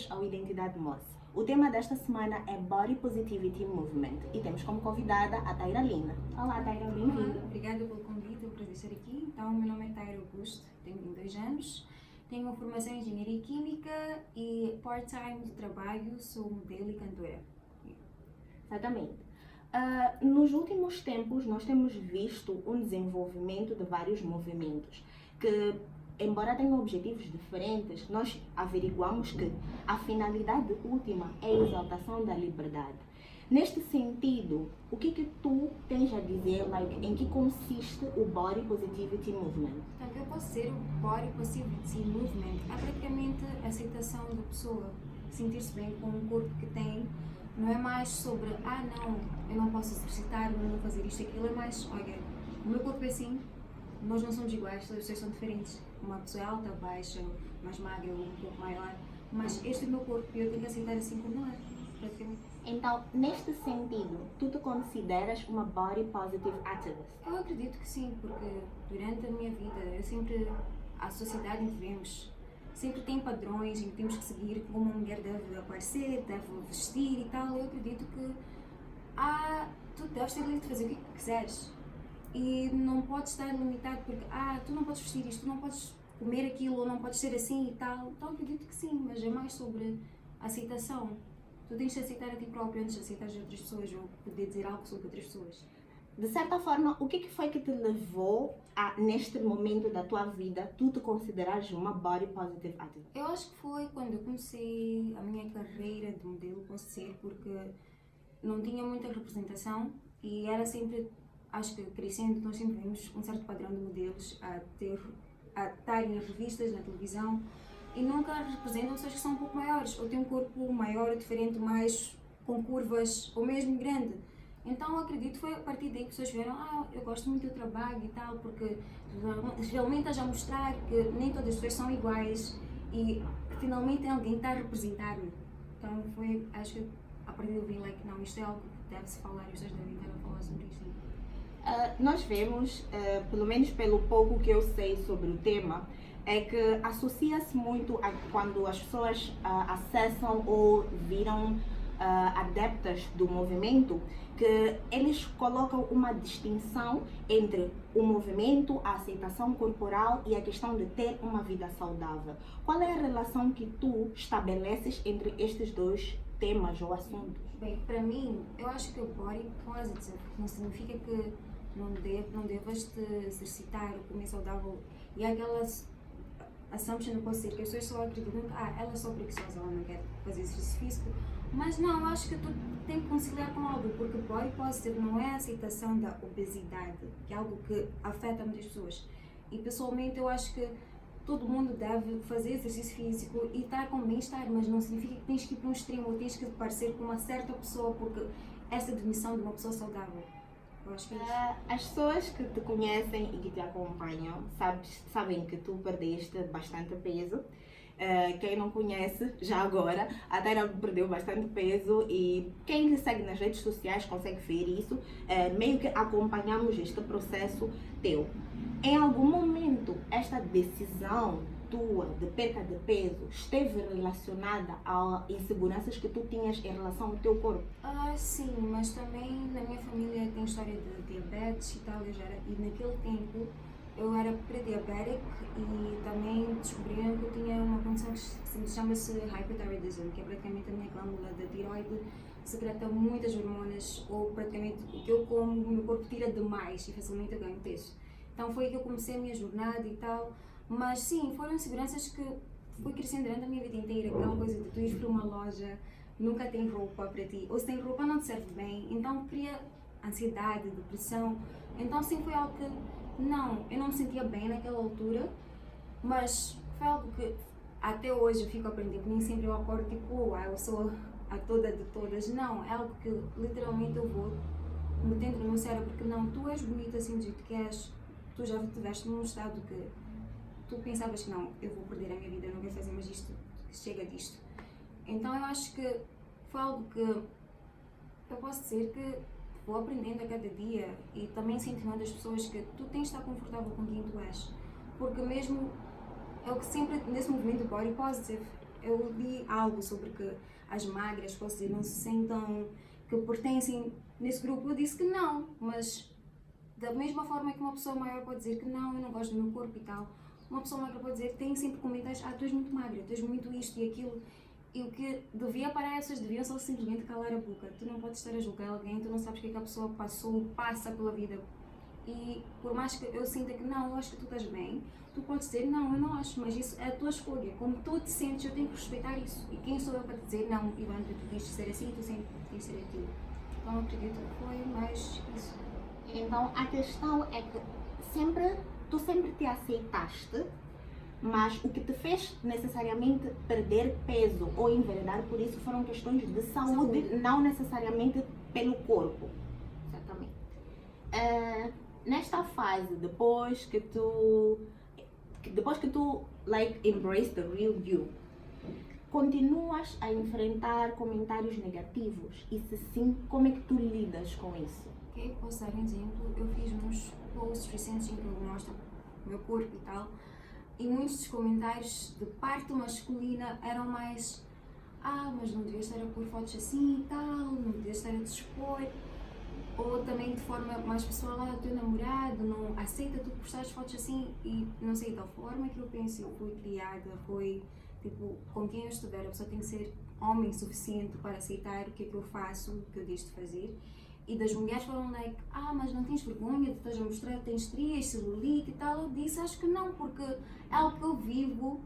Bem-vindos ao Identidade Moça. O tema desta semana é Body Positivity Movement e temos como convidada a Taira Lina. Olá, Taira, bem-vinda. Obrigada pelo convite, é um prazer estar aqui. Então, meu nome é Taira Augusto, tenho 22 anos, tenho uma formação em Engenharia Química e part-time de trabalho, sou modelo e cantora. Exatamente. Nos últimos tempos, nós temos visto um desenvolvimento de vários movimentos que, embora tenham objetivos diferentes, nós averiguamos que a finalidade última é a exaltação da liberdade. Neste sentido, o que tu tens a dizer, em que consiste o Body Positivity Movement? Então, o que eu posso dizer, o Body Positivity Movement é praticamente a aceitação da pessoa, sentir-se bem com o corpo que tem. Não é mais sobre, não, eu não posso exercitar, não vou fazer isto, aquilo, é mais, olha, o meu corpo é assim, nós não somos iguais, todas as pessoas são diferentes. Uma pessoa é alta, baixa, mais magra, um pouco maior, mas este é o meu corpo e eu tenho que aceitar assim como é, praticamente. Então, neste sentido, tu te consideras uma Body Positive Activist? Eu acredito que sim, porque durante a minha vida, a sociedade em que vivemos, sempre tem padrões em que temos que seguir como uma mulher deve aparecer, deve vestir e tal. Eu acredito que tu deves ter livre de fazer o que quiseres e não podes estar limitado porque tu não podes vestir isto, tu não podes comer aquilo ou não podes ser assim e tal. Então acredito que sim, mas é mais sobre aceitação. Tu tens de aceitar a ti próprio antes de aceitar as outras pessoas ou poder dizer algo sobre outras pessoas. De certa forma, o que foi que te levou a, neste momento da tua vida, tu te considerares uma Body Positive Activist? Eu acho que foi quando eu comecei a minha carreira de modelo, posso dizer, porque não tinha muita representação e era sempre, acho que crescendo, nós sempre vimos um certo padrão de modelos a estarem em revistas, na televisão e nunca representam pessoas que são um pouco maiores ou têm um corpo maior, diferente, mais com curvas ou mesmo grande. Então acredito que foi a partir daí que pessoas viram, eu gosto muito do trabalho e tal, porque realmente estás a mostrar que nem todas as pessoas são iguais e finalmente alguém está a representar-me. Então foi, acho que a partir daí eu vi, não, isto é algo que deve-se falar e as pessoas devem falar sobre isso. Nós vemos, pelo menos pelo pouco que eu sei sobre o tema, é que associa-se muito a quando as pessoas acessam ou viram adeptas do movimento, que eles colocam uma distinção entre o movimento, a aceitação corporal e a questão de ter uma vida saudável. Qual é a relação que tu estabeleces entre estes dois temas ou assuntos? Bem, para mim, eu acho que o body positive não significa que não devas te exercitar ou comer saudável e aquelas assumption não pode ser que as pessoas só acreditam que ela é só preguiçosa, ela não quer fazer exercício físico, mas não, eu acho que tu tem que conciliar com algo, porque body positive não é a aceitação da obesidade, que é algo que afeta muitas pessoas, e pessoalmente eu acho que todo mundo deve fazer exercício físico e estar com bem-estar, mas não significa que tens que ir para um extremo ou tens que parecer com uma certa pessoa, porque essa é a definição de uma pessoa saudável. As pessoas que te conhecem e que te acompanham sabem que tu perdeste bastante peso. Quem não conhece, já agora, a Taira perdeu bastante peso e quem lhe segue nas redes sociais consegue ver isso. Meio que acompanhamos este processo teu. Em algum momento, esta decisão tua de perca de peso esteve relacionada a inseguranças que tu tinhas em relação ao teu corpo? Sim, mas também na minha família tem história de diabetes e tal, e naquele tempo eu era pré-diabética e também descobriram que eu tinha uma condição que chama-se hyperthyroidism, que é praticamente a minha glândula da tiroide secreta muitas hormonas, ou praticamente o que eu como, o meu corpo tira demais e facilmente eu ganho peso. Então foi aí que eu comecei a minha jornada e tal, mas sim, foram inseguranças que fui crescendo durante a minha vida inteira, aquela coisa de tu ires para uma loja, nunca tem roupa para ti, ou se tem roupa não te serve bem, então cria ansiedade, depressão, então sim foi algo que eu não me sentia bem naquela altura, mas foi algo que até hoje eu fico a aprender, porque nem sempre eu acordo tipo, eu sou a toda de todas, não, é algo que literalmente eu vou metendo no meu cérebro, porque não, tu és bonita assim do jeito que és, tu já estiveste num estado que tu pensavas que não, eu vou perder a minha vida, eu não quero fazer mais isto, chega disto. Então eu acho que foi algo que eu posso dizer que vou aprendendo a cada dia e também incentivando as pessoas que tu tens de estar confortável com quem tu és. Porque mesmo é o que sempre nesse movimento do body positive, eu li algo sobre que as magras, posso dizer, não se sentam que pertencem nesse grupo. Eu disse que não, mas da mesma forma que uma pessoa maior pode dizer que não, eu não gosto do meu corpo e tal, uma pessoa magra pode dizer, tem sempre comentários, tu és muito magra, tu és muito isto e aquilo. E o que devia parar, as pessoas deviam só simplesmente calar a boca. Tu não podes estar a julgar alguém, tu não sabes o que é que a pessoa passou, passa pela vida. E por mais que eu sinta que não, eu acho que tu estás bem, tu podes dizer não, eu não acho, mas isso é a tua escolha. Como tu te sentes, eu tenho que respeitar isso. E quem sou eu para te dizer não, Ivan, tu tens de ser assim, tu sempre tens de ser aquilo. Então eu acredito que foi mais isso. Então a questão é que tu sempre te aceitaste, mas o que te fez necessariamente perder peso ou enveredar por isso foram questões de saúde, não necessariamente pelo corpo. Exatamente. Nesta fase, depois que tu like embrace the real you, continuas a enfrentar comentários negativos? E se sim, como é que tu lidas com isso? Ok, posso dar um exemplo. Eu fiz uns posts recentes em que eu mostro o meu corpo e tal, e muitos dos comentários de parte masculina eram mais mas não devias estar a pôr fotos assim e tal, não devias estar a te expor. Ou também de forma mais pessoal, o teu namorado não aceita tu postares fotos assim, e não sei, da forma que eu penso, eu fui criada, foi tipo, com quem eu estiver, a pessoa tem que ser homem suficiente para aceitar o que é que eu faço, o que eu deixo de fazer. E das mulheres foram like, mas não tens vergonha de estás a mostrar que tens estrias, celulite e tal. Eu disse, acho que não, porque é algo que eu vivo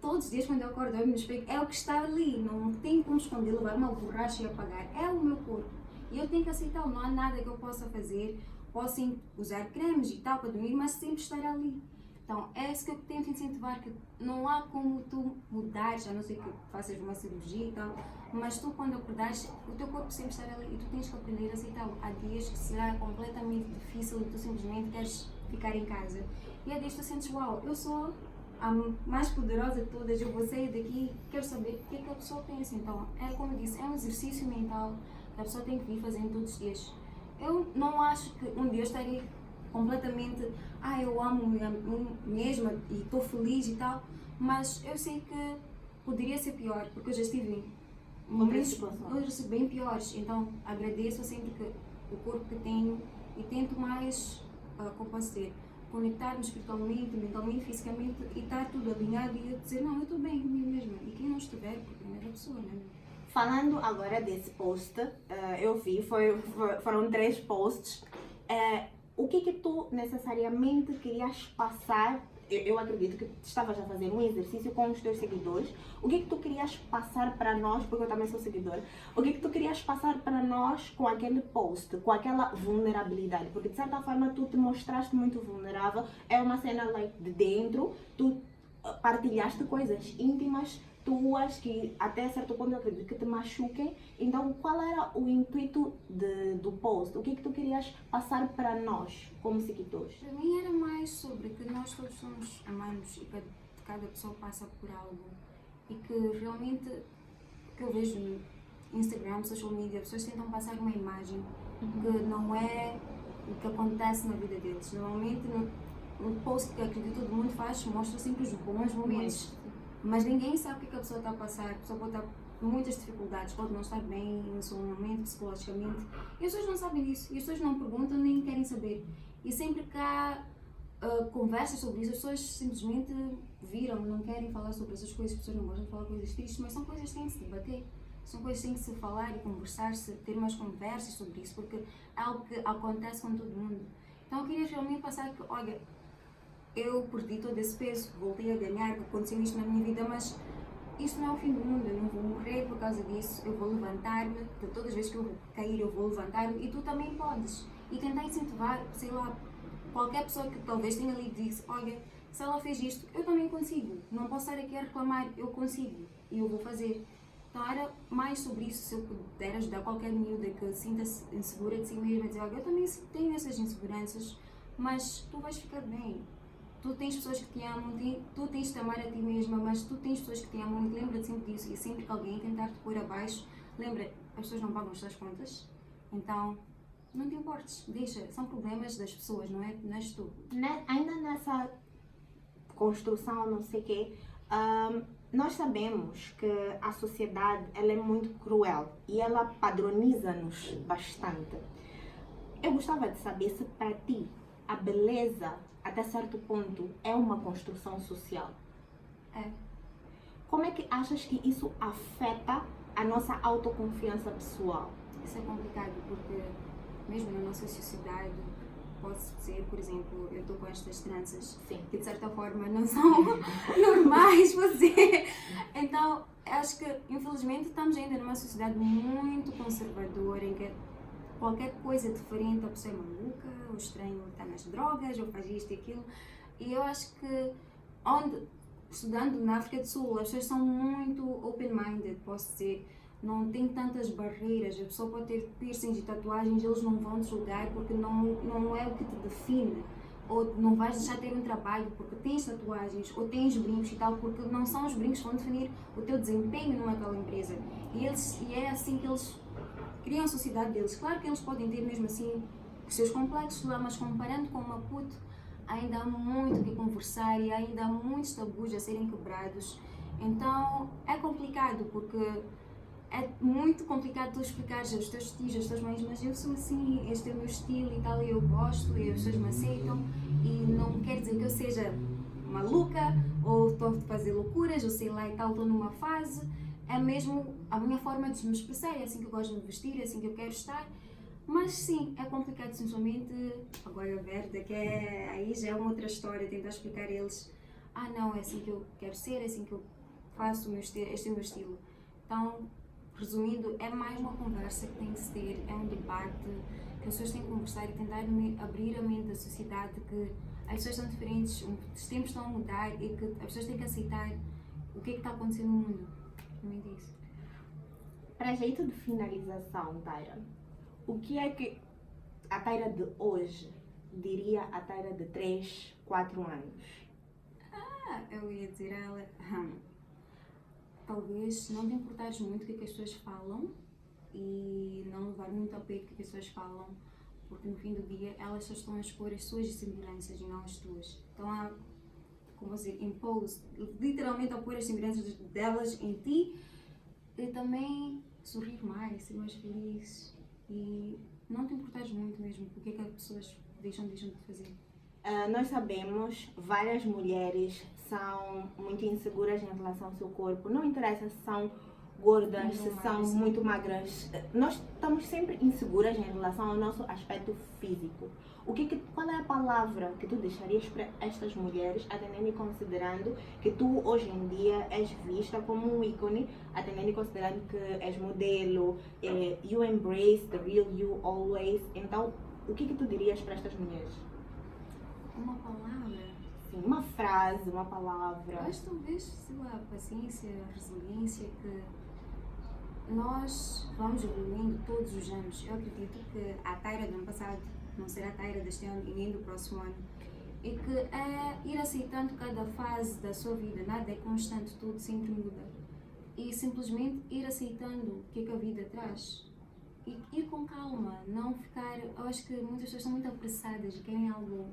todos os dias quando eu acordo, eu me espelho, é o que está ali, não tenho como esconder, levar uma borracha e apagar, é o meu corpo. E eu tenho que aceitá-lo, não há nada que eu possa fazer, posso usar cremes e tal para dormir, mas sempre estar ali. Então é isso que eu tento incentivar, que não há como tu mudares, a não ser que faças uma cirurgia e tal, mas tu quando acordares, o teu corpo sempre estará ali e tu tens que aprender a aceitá-lo. Há dias que será completamente difícil e tu simplesmente queres ficar em casa. E há dias que tu sentes, uau, eu sou a mais poderosa de todas, eu vou sair daqui, quero saber o que é que a pessoa pensa. Então, é como eu disse, é um exercício mental que a pessoa tem que vir fazendo todos os dias. Eu não acho que um dia eu estarei completamente, eu amo-me mesma e estou feliz e tal, mas eu sei que poderia ser pior, porque eu já estive em momentos bem piores. Então, agradeço sempre que o corpo que tenho e tento mais, como posso dizer, conectar-me espiritualmente, mentalmente, fisicamente e estar tudo alinhado e dizer, não, eu estou bem comigo mesma. E quem não estiver, porque não é da pessoa, né? Falando agora desse post, eu vi, foram 3 posts. O que tu necessariamente querias passar? Eu acredito que estavas a fazer um exercício com os teus seguidores. O que tu querias passar para nós, porque eu também sou seguidora, o que tu querias passar para nós com aquele post, com aquela vulnerabilidade? Porque de certa forma tu te mostraste muito vulnerável, é uma cena like, de dentro, tu partilhaste coisas íntimas tuas que até certo ponto eu acredito que te machuquem. Então qual era o intuito do post? O que tu querias passar para nós como seguidores? Para mim era mais sobre que nós todos somos humanos e que cada pessoa passa por algo e que realmente o que eu vejo no Instagram, social media, as pessoas tentam passar uma imagem que não é o que acontece na vida deles. Normalmente no post que acredito todo mundo faz mostra sempre os bons momentos. Mas ninguém sabe o que a pessoa está a passar. A pessoa pode estar com muitas dificuldades, pode não estar bem no seu momento, psicologicamente. E as pessoas não sabem disso. E as pessoas não perguntam nem querem saber. E sempre que há conversas sobre isso, as pessoas simplesmente viram, não querem falar sobre essas coisas. As pessoas não gostam de falar coisas tristes, mas são coisas que têm que se debater. São coisas que têm que se falar e conversar-se, ter umas conversas sobre isso, porque é algo que acontece com todo mundo. Então eu queria realmente passar que, olha, eu perdi todo esse peso, voltei a ganhar, aconteceu isto na minha vida, mas isto não é o fim do mundo, eu não vou morrer por causa disso, eu vou levantar-me, todas as vezes que eu cair eu vou levantar-me e tu também podes. E tentar incentivar, sei lá, qualquer pessoa que talvez tenha ali e disse, olha, se ela fez isto, eu também consigo, não posso estar aqui a reclamar, eu consigo e eu vou fazer. Então era mais sobre isso, se eu puder ajudar qualquer miúda que sinta-se insegura de si mesma, dizer, olha, eu também tenho essas inseguranças, mas tu vais ficar bem. Tu tens pessoas que te amam, tu tens de te amar a ti mesma, mas tu tens pessoas que te amam e lembra-te sempre disso. E sempre que alguém tentar te pôr abaixo, lembra, as pessoas não pagam as suas contas, então não te importes, deixa, são problemas das pessoas, não és tu. Ainda nessa construção, não sei o quê, Nós sabemos que a sociedade ela é muito cruel e ela padroniza-nos bastante. Eu gostava de saber se para ti a beleza, até certo ponto, é uma construção social. É. Como é que achas que isso afeta a nossa autoconfiança pessoal? Isso é complicado porque mesmo na nossa sociedade, posso dizer, por exemplo, eu estou com estas tranças Sim. que de certa forma não são normais, vou dizer. Então, acho que infelizmente estamos ainda numa sociedade muito conservadora em que qualquer coisa diferente a pessoa é maluca, o estranho está nas drogas, ou faz isto e aquilo. E eu acho que estudando na África do Sul, as pessoas são muito open-minded, posso dizer. Não tem tantas barreiras, a pessoa pode ter piercings e tatuagens, eles não vão te julgar porque não é o que te define. Ou não vais deixar de ter um trabalho porque tens tatuagens, ou tens brincos e tal, porque não são os brincos que vão definir o teu desempenho numa tal empresa. E é assim que eles criam a sociedade deles. Claro que eles podem ter mesmo assim os seus complexos lá, mas comparando com Maputo, ainda há muito que conversar e ainda há muitos tabus a serem quebrados. Então é complicado porque é muito complicado tu explicares aos teus tios, às tuas mães, mas eu sou assim, este é o meu estilo e tal, e eu gosto, e as pessoas me aceitam, e não quer dizer que eu seja maluca, ou estou a fazer loucuras, ou sei lá e tal, estou numa fase, é mesmo a minha forma de me expressar, é assim que eu gosto de me vestir, é assim que eu quero estar, mas sim, é complicado, simplesmente, agora a Verda, que é, aí já é uma outra história, tentar explicar a eles, não, é assim que eu quero ser, é assim que eu faço, este é o meu estilo. Então, resumindo, é mais uma conversa que tem de se ter, é um debate que as pessoas têm que conversar e tentar abrir a mente da sociedade que as pessoas são diferentes, os tempos estão a mudar e que as pessoas têm que aceitar o que está acontecendo no mundo. Realmente isso. Para jeito de finalização, Taira, o que é que a Taira de hoje diria a Taira de 3, 4 anos? Eu ia dizer a ela... Talvez não te importares muito o que as pessoas falam e não levar muito a peito o que as pessoas falam, porque no fim do dia elas só estão a expor as suas inseguranças e não as tuas. Estão a, como dizer, impose, literalmente a pôr as inseguranças delas em ti e também sorrir mais, ser mais feliz e não te importares muito mesmo com o que as pessoas deixam de fazer. Nós sabemos, várias mulheres são muito inseguras em relação ao seu corpo. Não interessa se são gordas, se são muito magras. Nós estamos sempre inseguras em relação ao nosso aspecto físico. Qual é a palavra que tu deixarias para estas mulheres, atendendo e considerando que tu hoje em dia és vista como um ícone, atendendo e considerando que és modelo, you embrace the real you always. Então, o que tu dirias para estas mulheres? Uma palavra? Sim, uma frase, uma palavra. Eu acho talvez, sei lá, a paciência, a resiliência, que nós vamos evoluindo todos os anos. Eu acredito que a Taira do ano passado não será a Taira deste ano e nem do próximo ano. E que é ir aceitando cada fase da sua vida, nada é constante, tudo sempre muda. E simplesmente ir aceitando o que a vida traz. E ir com calma, não ficar... Eu acho que muitas pessoas estão muito apressadas e querem algo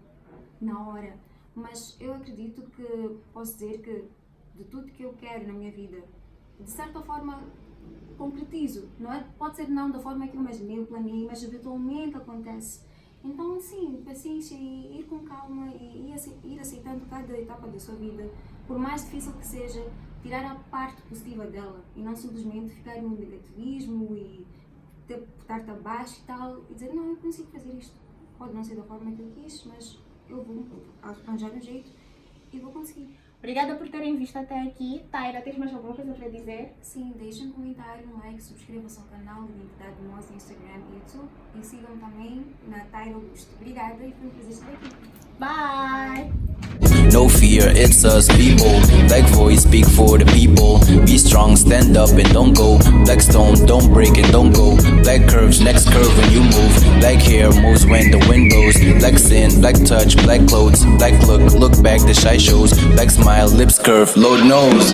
na hora, mas eu acredito que posso dizer que de tudo que eu quero na minha vida, de certa forma concretizo, não é? Pode ser não da forma que eu imaginei, eu planejei, mas eventualmente acontece. Então assim, paciência e ir com calma e ir aceitando cada etapa da sua vida, por mais difícil que seja, tirar a parte positiva dela e não simplesmente ficar no negativismo e botar-te abaixo e tal, e dizer não, eu consigo fazer isto. Pode não ser da forma que eu quis, mas eu vou arranjar um jeito e vou conseguir. Obrigada por terem visto até aqui. Taira, tens mais alguma coisa para dizer? Sim, deixem um comentário, um like, subscrevam-se ao canal Identidade Moça no Instagram e YouTube e sigam também na Taira Augusto. Obrigada e foi um prazer estar aqui. Bye! No fear, it's us people. Black voice, speak for the people. Be strong, stand up and don't go. Black stone, don't break and don't go. Black curves, next curve when you move. Black hair moves when the wind blows. Black sin, black touch, black clothes. Black look back, the shy shows. Black smile, lips curve, Lord knows.